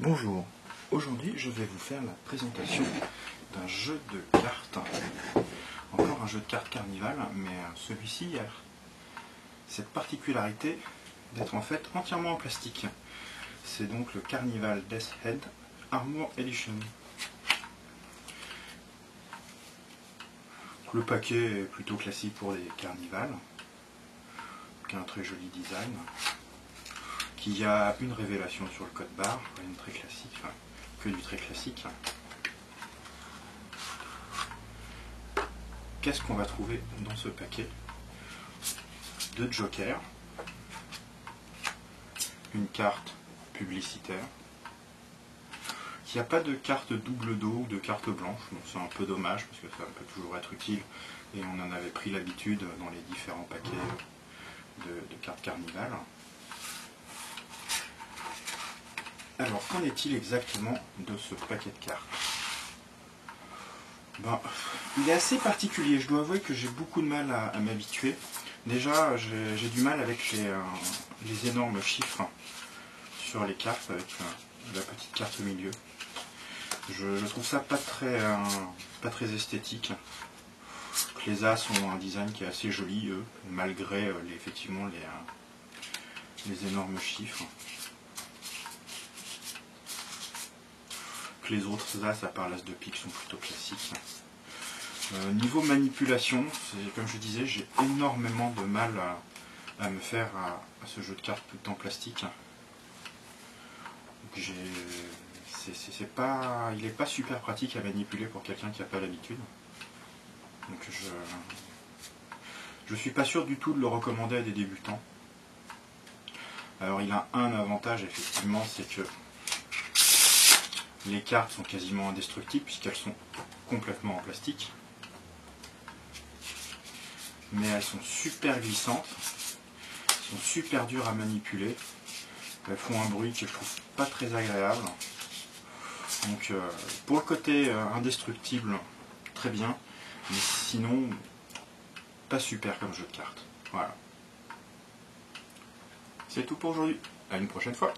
Bonjour, aujourd'hui je vais vous faire la présentation d'un jeu de cartes, encore un jeu de cartes Carnival, mais celui-ci a cette particularité d'être en fait entièrement en plastique. C'est donc le Carnival Death Head Armor Edition. Le paquet est plutôt classique pour les carnivals, qui a un très joli design, qui a une révélation sur le code barre, une très classique, enfin, que du très classique. Qu'est-ce qu'on va trouver dans ce paquet? Deux jokers, une carte publicitaire, il n'y a pas de carte double dos ou de carte blanche, donc c'est un peu dommage parce que ça peut toujours être utile et on en avait pris l'habitude dans les différents paquets de cartes Carnival. Alors qu'en est-il exactement de ce paquet de cartes? Il est assez particulier, je dois avouer que j'ai beaucoup de mal à m'habituer. Déjà j'ai du mal avec les énormes chiffres sur les cartes avec la petite carte au milieu. Je trouve ça pas très esthétique. Les As ont un design qui est assez joli, eux, malgré effectivement les énormes chiffres. Les autres As, à part l'As de pique, sont plutôt classiques. Niveau manipulation, comme je disais, j'ai énormément de mal à me faire à ce jeu de cartes tout en plastique. Il n'est pas super pratique à manipuler pour quelqu'un qui n'a pas l'habitude. Donc je suis pas sûr du tout de le recommander à des débutants. Alors il a un avantage effectivement, c'est que les cartes sont quasiment indestructibles puisqu'elles sont complètement en plastique. Mais elles sont super glissantes, elles sont super dures à manipuler, elles font un bruit que je trouve pas très agréable. Donc pour le côté indestructible, très bien, mais sinon pas super comme jeu de cartes. Voilà. C'est tout pour aujourd'hui. À une prochaine fois.